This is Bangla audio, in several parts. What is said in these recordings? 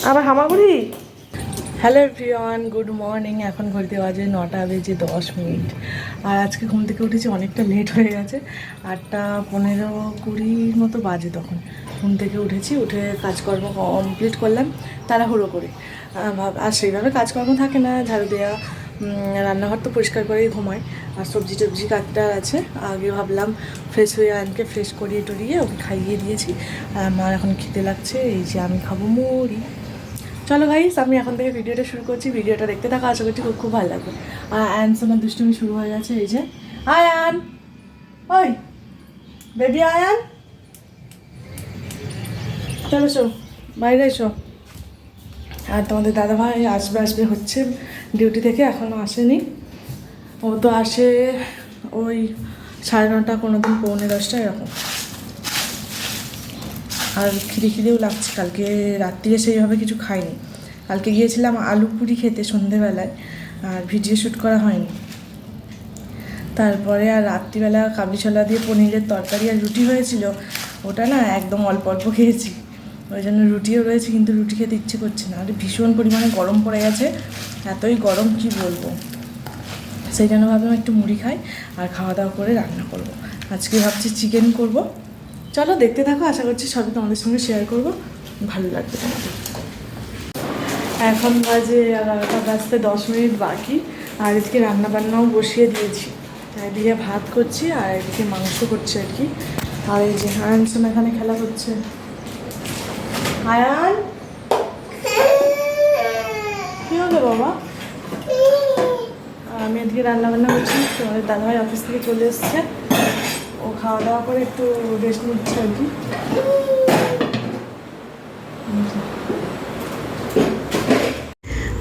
আবার হামাগুড়ি। Hello everyone, good morning. এখন ঘড়িতে বাজে 9:10। আর আজকে ঘুম থেকে উঠেছি অনেকটা লেট হয়ে গেছে, 8:15-20 মতো বাজে। তখন ঘুম থেকে উঠেছি, উঠে কাজকর্ম কমপ্লিট করলাম তাড়াহুড়ো করে। আর সেইভাবে কাজকর্ম থাকে না, ঝাড়ু দেওয়া, রান্নাঘর তো পরিষ্কার করেই ঘুমায়। আর সবজি টবজি কাটটা আছে, আগে ভাবলাম ফ্রেশ হয়ে আনকে ফ্রেশ করিয়ে টরিয়ে ওকে খাইয়ে দিয়েছি। আর আমার এখন খেতে লাগছে, এই যে আমি খাবো মুড়ি। চলো গাইস, আমি এখন থেকে ভিডিওটা শুরু করছি। ভিডিওটা দেখতে থাকা, আশা করছি খুব খুব ভালো লাগবে। আর অ্যানসোনার দুষ্টুমি শুরু হয়ে গেছে। এই যে আয়ান, ওই বেবি আয়ান, চলো শো, বাইরে এসো। আর তোমাদের দাদাভাই আসবে হচ্ছে ডিউটি থেকে, এখনও আসেনি। ও তো আসে ওই 9:30, কোনোদিন 9:45 এরকম। আর খিদেও লাগছে, কালকে রাত্রিরে সেইভাবে কিছু খাইনি। কালকে গিয়েছিলাম আলু পুরি খেতে সন্ধেবেলায়, আর ভিডিও শ্যুট করা হয়নি। তারপরে আর রাত্রিবেলা কাবলি ছোলা দিয়ে পনিরের তরকারি আর রুটি হয়েছিল, ওটা না একদম অল্প অল্প খেয়েছি। ওই জন্য রুটিও রয়েছে, কিন্তু রুটি খেতে ইচ্ছে করছে না। আর ভীষণ পরিমাণে গরম পড়ে গেছে, এতই গরম কি বলবো। সেই জন্য ভাবলাম একটু মুড়ি খাই আর খাওয়া দাওয়া করে রান্না করব। আজকে ভাবছি চিকেন করব। চলো দেখতে থাকো, আশা করছি সবই তোমাদের সঙ্গে শেয়ার করব, ভালো লাগবে তোমাদের। এখন বাজে 11:10 বাকি। আর এদিকে রান্নাবান্নাও বসিয়ে দিয়েছি, এদিকে ভাত করছি আর এদিকে মাংস করছি আর কি। আর এই যে আয়ান এখানে খেলা করছে। আয়ান, কি হলো বাবা? আমি এদিকে রান্নাবান্না করছি, তোমাদের দাদাভাই অফিস থেকে চলে এসছে, ও খাওয়া দাওয়া করে একটু রেস্ট নিচ্ছে আর কি।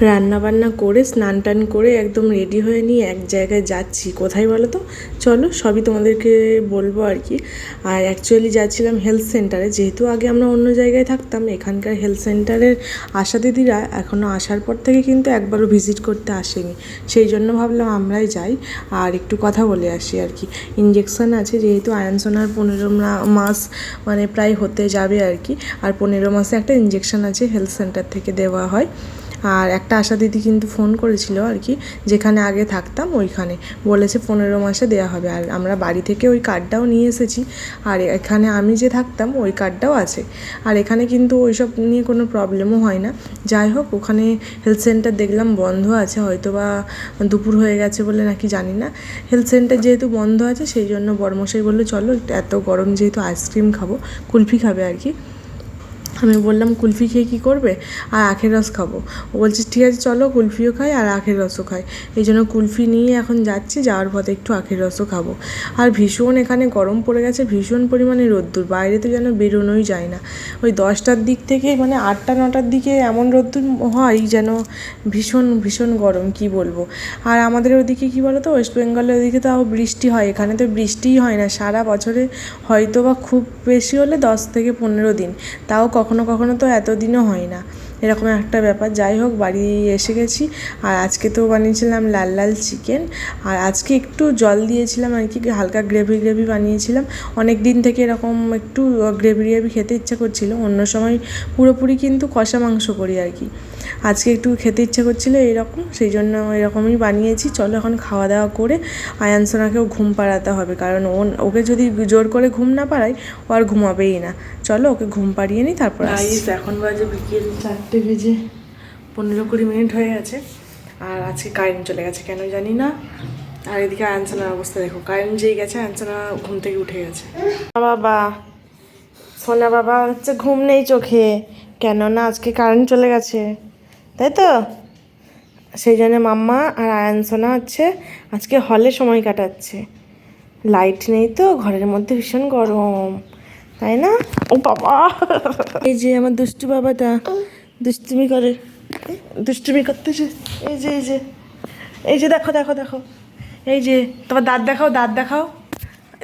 রান্নাবান্না করে স্নান টান করে একদম রেডি হয়ে নিয়ে এক জায়গায় যাচ্ছি। কোথায় বলো তো? চলো সবই তোমাদেরকে বলবো আর কি। আর অ্যাকচুয়ালি যাচ্ছিলাম হেলথ সেন্টারে, যেহেতু আগে আমরা অন্য জায়গায় থাকতাম। এখানকার হেলথ সেন্টারের আশা দিদিরা এখনও আসার পর থেকে কিন্তু একবারও ভিজিট করতে আসেনি। সেই জন্য ভাবলাম আমরাই যাই আর একটু কথা বলে আসি আর কি। ইঞ্জেকশান আছে, যেহেতু আয়ানসোনার 15 মাস মানে প্রায় হতে যাবে আর কি। আর 15 মাসে একটা ইঞ্জেকশান আছে, হেলথ সেন্টার থেকে দেওয়া হয়। আর একটা আশা দিদি কিন্তু ফোন করেছিল আর কি, যেখানে আগে থাকতাম ওইখানে, বলেছে 15 মাসে দেওয়া হবে। আর আমরা বাড়ি থেকে ওই কার্ডটাও নিয়ে এসেছি। আর এখানে আমি যে থাকতাম ওই কার্ডটাও আছে। আর এখানে কিন্তু ওইসব নিয়ে কোনো প্রবলেমও হয় না। যাই হোক, ওখানে হেলথ সেন্টার দেখলাম বন্ধ আছে, হয়তো বা দুপুর হয়ে গেছে বলে নাকি জানি না। হেলথ সেন্টার যেহেতু বন্ধ আছে, সেই জন্য বড়মশাই বললো চলো, এত গরম যেহেতু আইসক্রিম খাবো, কুলফি খাবে আর কি। আমি বললাম কুলফি খেয়ে কী করবে, আর আখের রস খাবো। ও বলছে ঠিক আছে চলো, কুলফিও খাই আর আখের রসও খাই। এই জন্য কুলফি নিয়ে এখন যাচ্ছি, যাওয়ার পথে একটু আখের রসও খাবো। আর ভীষণ এখানে গরম পড়ে গেছে, ভীষণ পরিমাণে রোদ্দুর, বাইরে তো যেন বেরোনোই যায় না। ওই 10টার দিক থেকে মানে 8টা-9টার দিকে এমন রোদ্দুর হয় যেন ভীষণ ভীষণ গরম, কি বলবো। আর আমাদের ওদিকে কী বলো তো, ওয়েস্ট বেঙ্গলের ওদিকে তাও বৃষ্টি হয়, এখানে তো বৃষ্টিই হয় না সারা বছরে। হয়তো বা খুব বেশি হলে 10 থেকে 15 দিন, তাও কখনো কখনো তো এতদিনও হয় না, এরকম একটা ব্যাপার। যাই হোক, বাড়ি এসে গেছি। আর আজকে তো বানিয়েছিলাম লাল লাল চিকেন, আর আজকে একটু জল দিয়েছিলাম আর কি, হালকা গ্রেভি গ্রেভি বানিয়েছিলাম। অনেক দিন থেকে এরকম একটু গ্রেভি গ্রেভি খেতে ইচ্ছা করছিল, অন্য সময় পুরোপুরি কিন্তু কষা মাংস করি আর কি। আজকে একটু খেতে ইচ্ছা করছিলো এইরকম, সেই জন্য এরকমই বানিয়েছি। চলো এখন খাওয়া দাওয়া করে আয়ানসোনাকেও ঘুম পাড়াতে হবে, কারণ ওকে যদি জোর করে ঘুম না পাড়াই, ও আর ঘুমাবেই না। চলো ওকে ঘুম পাড়িয়ে নিই, তারপর এখন বাজে বিকেল 4:15 হয়ে গেছে। আর আজকে কারেন্ট চলে গেছে, কেন জানি না। আর এদিকে আয়ানসোনার অবস্থা দেখো, কারেন্ট যেই গেছে আয়ানসোনা ঘুম থেকে উঠে গেছে। বাবা, সোনা বাবা হচ্ছে ঘুম নেই চোখে, কেননা আজকে কারেন্ট চলে গেছে, তাই তো। সেই জন্য মাম্মা আর আয়ানসোনা হচ্ছে আজকে হলে সময় কাটাচ্ছে। লাইট নেই তো, ঘরের মধ্যে ভীষণ গরম, তাই না? ও বাবা, এই যে আমার দুষ্টু বাবাটা দুষ্টুমি করে, দুষ্টুমি করতেছে। এই যে এই যে এই যে দেখো দেখো দেখো, এই যে তোমার দাঁত দেখাও, দাঁত দেখাও,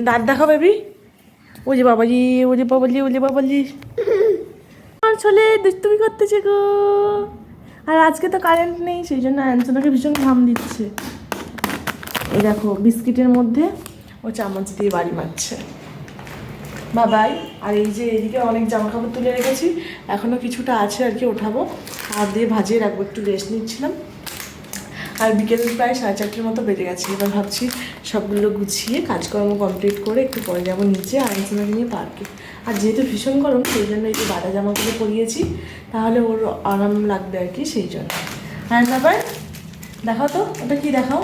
দাঁত দেখাও বেবি। ও যে বাবাজি, ও যে বাবাজি, ও যে বাবাজি, চলে দুষ্টুমি করতেছে গো। আর আজকে তো কারেন্ট নেই, সেই জন্য অ্যানসোনাকে ভীষণ ঘাম দিচ্ছে। এই দেখো বিস্কিটের মধ্যে ও চামচ দিয়ে বাড়ি মারছে। বাবাই। আর এই যে এদিকে অনেক জামা কাপড় তুলে রেখেছি, এখনও কিছুটা আছে আর কি, ওঠাবো আর দিয়ে ভাজিয়ে রাখবো, একটু রেস্ট নিচ্ছিলাম। আর বিকেল প্রায় 4:30টার মতো বেজে গেছে। এবার ভাবছি সবগুলো গুছিয়ে কাজকর্ম কমপ্লিট করে একটু পরে যাবো নিচে আইনসোনাকে নিয়ে পার্কে। আর যেহেতু ভীষণ গরম সেই জন্য এই যে বাটা জামাগুলো পরিয়েছি, তাহলে ওর আরাম লাগবে আর কি, সেই জন্য। হ্যাঁ ব্যাপার, দেখাও তো ওটা কি, দেখাও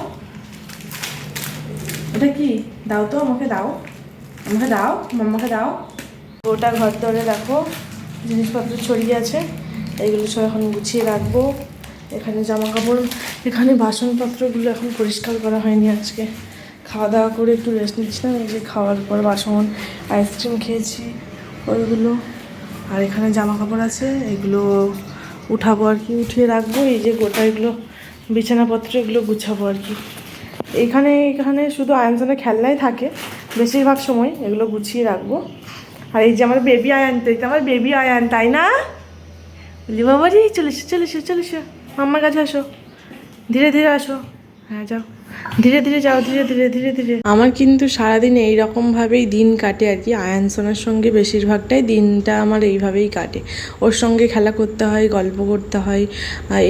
ওটা কি, দাও তো আমাকে, দাও আমাকে, দাও মাম্মাকে দাও। ওটা ঘর ধরে দেখো জিনিসপত্র ছড়িয়ে আছে, এইগুলো সব এখন গুছিয়ে রাখবো। এখানে জামা কাপড়, এখানে বাসনপত্রগুলো এখন পরিষ্কার করা হয়নি আজকে। খাওয়া দাওয়া করে একটু রেস্ট নিচ্ছিলাম, এই যে খাওয়ার পর বাসন, আইসক্রিম খেয়েছি ওইগুলো। আর এখানে জামা কাপড় আছে, এগুলো উঠাবো আর কি, উঠিয়ে রাখবো। এই যে গোটা এগুলো বিছানাপত্র, এগুলো গুছাবো আর কি। এখানে শুধু আয়নজনের খেলনাই থাকে বেশিরভাগ সময়, এগুলো গুছিয়ে রাখবো। আর এই যে আমার বেবি আয়ান, তো এটা আমার বেবি আয়ান, তাই না? বলি বাবারি, চলে এসো মাম্মার কাছে আসো, ধীরে ধীরে আসো। হ্যাঁ যাও, ধীরে ধীরে যাও, ধীরে ধীরে ধীরে ধীরে। আমার কিন্তু সারাদিন এইরকমভাবেই দিন কাটে আর কি। আয়ানসোনার সঙ্গে বেশিরভাগটাই দিনটা আমার এইভাবেই কাটে। ওর সঙ্গে খেলা করতে হয়, গল্প করতে হয়,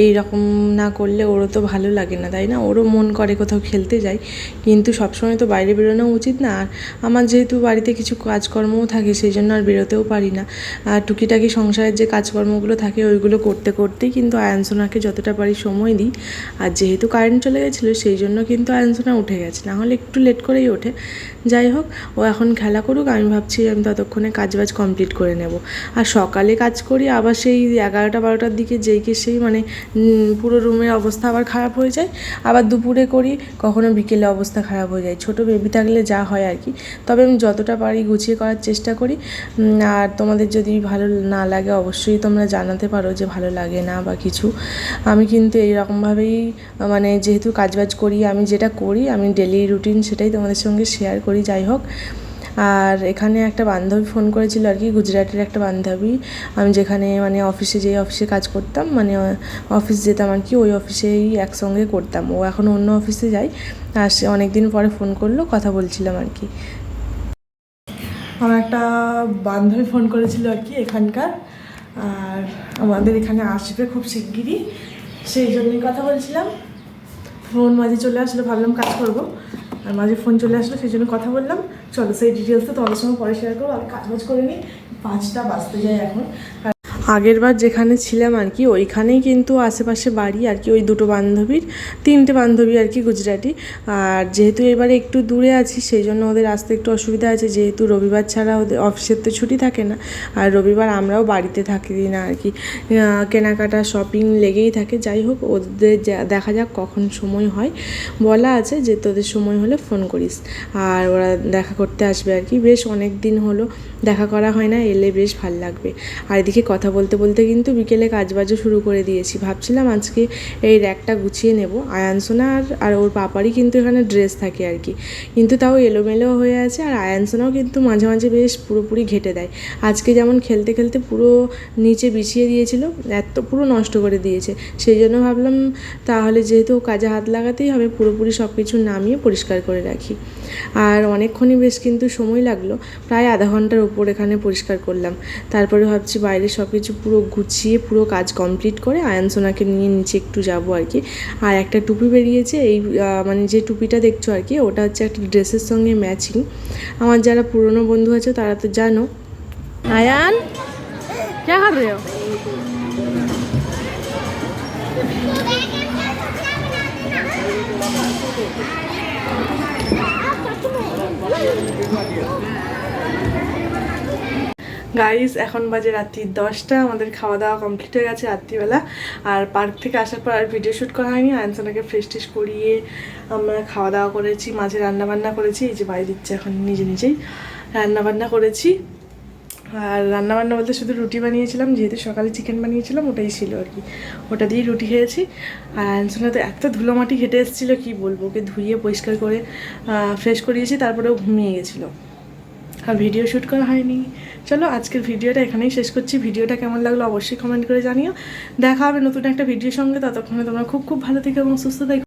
এই রকম না করলে ওরও তো ভালো লাগে না, তাই না? ওরও মন করে কোথাও খেলতে যায়, কিন্তু সবসময় তো বাইরে বেরোনো উচিত না। আর আমার যেহেতু বাড়িতে কিছু কাজকর্মও থাকে, সেই জন্য আর বেরোতেও পারি না। আর টুকিটাকি সংসারের যে কাজকর্মগুলো থাকে ওইগুলো করতে করতেই কিন্তু আয়ানসোনাকে যতটা পারি সময় দিই। আর যেহেতু কারেন্ট চলে গেছিলো সেই জন্য কিন্তু আয়নসোনা উঠে গেছে, নাহলে একটু লেট করেই ওঠে। যাই হোক, ও এখন খেলা করুক, আমি ভাবছি আমি ততক্ষণে কাজবাজ কমপ্লিট করে নেব। আর সকালে কাজ করি, আবার সেই 11টা-12টার দিকে যেইকে সেই মানে পুরো রুমের অবস্থা আবার খারাপ হয়ে যায়। আবার দুপুরে করি, কখনো বিকেলে অবস্থা খারাপ হয়ে যায়। ছোটো বেবি থাকলে যা হয় আর কি। তবে আমি যতটা পারি গুছিয়ে করার চেষ্টা করি। আর তোমাদের যদি ভালো না লাগে অবশ্যই তোমরা জানাতে পারো যে ভালো লাগে না বা কিছু। আমি কিন্তু এইরকমভাবেই মানে যেহেতু কাজবাজ করি, আমি যেটা করি আমি ডেলি রুটিন সেটাই তোমাদের সঙ্গে শেয়ার করি। যাই হোক, আর এখানে একটা বান্ধবী ফোন করেছিল আর কি, গুজরাটের একটা বান্ধবী। আমি যেখানে মানে যেই অফিসে কাজ করতাম, মানে অফিস যেতাম আর কি, ওই অফিসেই একসঙ্গে করতাম। ও এখন অন্য অফিসে যায়। আর সে অনেক দিন পরে ফোন করলো, কথা বলছিলাম আর কি। আমার একটা বান্ধবী ফোন করেছিল আর কি এখানকার, আর আমাদের এখানে আসবে খুব শিগগিরই, সেই জন্যই কথা বলছিলাম। ফোন মাঝে চলে আসলো, ভাবলাম কাজ করবো, আর মাঝে ফোন চলে আসলো সেই জন্য কথা বললাম। চলো সেই ডিটেলসটা তোমাদের সঙ্গে পরে শেয়ার করবো। আমি কাজ করে নিই, 5টা বাজতে যায় এখন। আগের বার যেখানে ছিলাম আর কি ওইখানেই কিন্তু আশেপাশে বাড়ি আর কি, ওই দুটো বান্ধবীর, 3টে বান্ধবী আর কি গুজরাটি। আর যেহেতু এবারে একটু দূরে আছি সেই জন্য ওদের আসতে একটু অসুবিধা আছে, যেহেতু রবিবার ছাড়া ওদের অফিসের তো ছুটি থাকে না। আর রবিবার আমরাও বাড়িতে থাকি না আর কি, কেনাকাটা শপিং লেগেই থাকে। যাই হোক, ওদের দেখা যাক কখন সময় হয়। বলা আছে যে তোদের সময় হলে ফোন করিস, আর ওরা দেখা করতে আসবে আর কি। বেশ অনেক দিন হলো দেখা করা হয় না, এলে বেশ ভাল লাগবে। আর এদিকে কথা বলতে বলতে কিন্তু বিকেলে কাজবাজও শুরু করে দিয়েছি। ভাবছিলাম আজকে এই র্যাকটা গুছিয়ে নেব। আয়ানসোনা আর ওর পাপারই কিন্তু এখানে ড্রেস থাকে আর কি, কিন্তু তাও এলোমেলো হয়ে আছে। আর আয়ানসোনাও কিন্তু মাঝে মাঝে বেশ পুরোপুরি ঘেটে দেয়। আজকে যেমন খেলতে খেলতে পুরো নিচে বিছিয়ে দিয়েছিল, এত পুরো নষ্ট করে দিয়েছে। সেই জন্য ভাবলাম তাহলে যেহেতু কাজে হাত লাগাতেই হবে, পুরোপুরি সব কিছু নামিয়ে পরিষ্কার করে রাখি। আর অনেকক্ষণই বেশ কিন্তু সময় লাগলো, প্রায় আধা ঘন্টার উপর এখানে পরিষ্কার করলাম। তারপরে ভাবছি বাইরে সব কিছু পুরো গুছিয়ে পুরো কাজ কমপ্লিট করে আয়ানসোনাকে নিয়ে নিচে একটু যাবো আর কি। আর একটা টুপি বেরিয়েছে, এই মানে যে টুপিটা দেখছো আর কি, ওটা হচ্ছে একটা ড্রেসের সঙ্গে ম্যাচিং। আমার যারা পুরনো বন্ধু আছে তারা তো জানো। আয়ান क्या कर रहे हो? গাইস, এখন বাজে রাত্রি 10টা। আমাদের খাওয়া দাওয়া কমপ্লিট হয়ে গেছে রাত্রিবেলা। আর পার্ক থেকে আসার পর আর ভিডিও শ্যুট করা হয়নি। আনসানাকে ফ্রেশ ট্রেশ করিয়ে আমরা খাওয়া দাওয়া করেছি, মাঝে রান্নাবান্না করেছি। এই যে বাইরে দিচ্ছে এখন নিজেই রান্নাবান্না করেছি। আর রান্নাবান্না বলতে শুধু রুটি বানিয়েছিলাম, যেহেতু সকালে চিকেন বানিয়েছিলাম ওটাই ছিল আর কি, ওটা দিয়েই রুটি খেয়েছি। আর আনসোনা তো এত ধুলোমাটি ঘেটে এসেছিলো কী বলবো, ওকে ধুয়ে পরিষ্কার করে ফ্রেশ করিয়েছি, তারপরেও ঘুমিয়ে গেছিলো। আর ভিডিও শ্যুট করা হয়নি। চলো আজকের ভিডিওটা এখানেই শেষ করছি। ভিডিওটা কেমন লাগলো অবশ্যই কমেন্ট করে জানিও। দেখা হবে নতুন একটা ভিডিওর সঙ্গে, ততক্ষণে তোমরা খুব ভালো থেকো এবং সুস্থ থেকো।